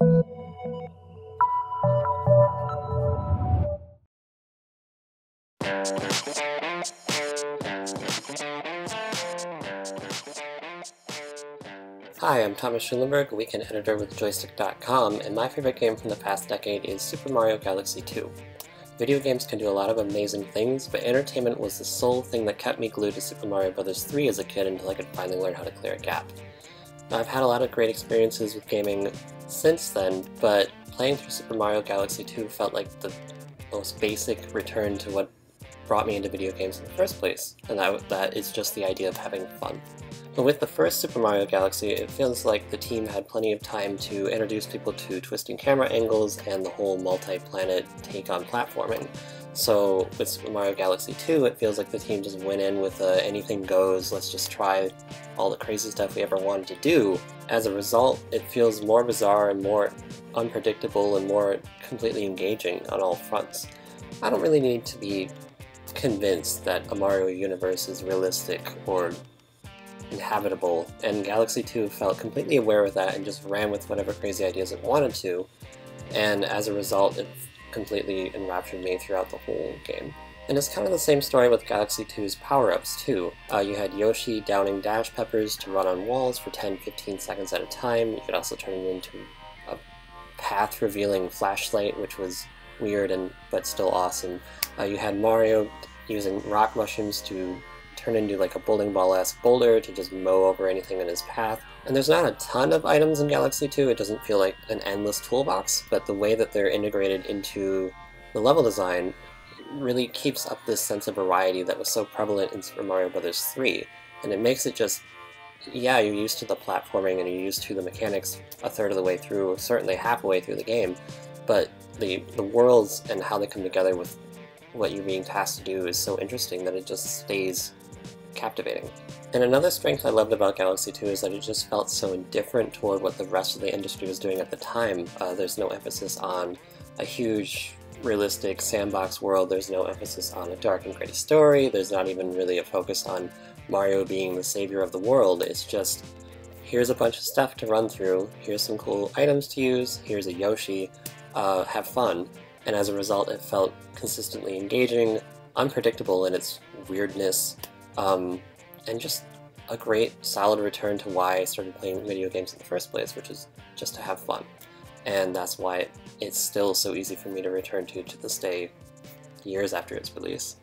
Hi, I'm Thomas Schulenberg, a weekend editor with Joystiq.com, and my favorite game from the past decade is Super Mario Galaxy 2. Video games can do a lot of amazing things, but entertainment was the sole thing that kept me glued to Super Mario Bros. 3 as a kid until I could finally learn how to clear a gap. Now, I've had a lot of great experiences with gaming since then, but playing through Super Mario Galaxy 2 felt like the most basic return to what brought me into video games in the first place, and that is just the idea of having fun. But with the first Super Mario Galaxy, it feels like the team had plenty of time to introduce people to twisting camera angles and the whole multi-planet take on platforming. So with Super Mario Galaxy 2, it feels like the team just went in with anything goes, let's just try all the crazy stuff we ever wanted to do. As a result, it feels more bizarre and more unpredictable and more completely engaging on all fronts. I don't really need to be convinced that a Mario universe is realistic or inhabitable, and Galaxy 2 felt completely aware of that and just ran with whatever crazy ideas it wanted to, and as a result it completely enraptured me throughout the whole game. And it's kind of the same story with Galaxy 2's power-ups too. You had Yoshi downing dash peppers to run on walls for 10-15 seconds at a time. You could also turn it into a path-revealing flashlight, which was weird but still awesome. You had Mario using rock mushrooms to turn into like a bowling ball-esque boulder to just mow over anything in his path. And there's not a ton of items in Galaxy 2, it doesn't feel like an endless toolbox, but the way that they're integrated into the level design really keeps up this sense of variety that was so prevalent in Super Mario Bros. 3. And it makes it just, yeah, you're used to the platforming and you're used to the mechanics a third of the way through, certainly halfway through the game, but the worlds and how they come together with what you're being tasked to do is so interesting that it just stays captivating. And another strength I loved about Galaxy 2 is that it just felt so indifferent toward what the rest of the industry was doing at the time. There's no emphasis on a huge, realistic sandbox world, there's no emphasis on a dark and gritty story, there's not even really a focus on Mario being the savior of the world. It's just, here's a bunch of stuff to run through, here's some cool items to use, here's a Yoshi, have fun. And as a result it felt consistently engaging, unpredictable in its weirdness, and just a great solid return to why I started playing video games in the first place, which is just to have fun. And that's why it's still so easy for me to return to this day, years after its release.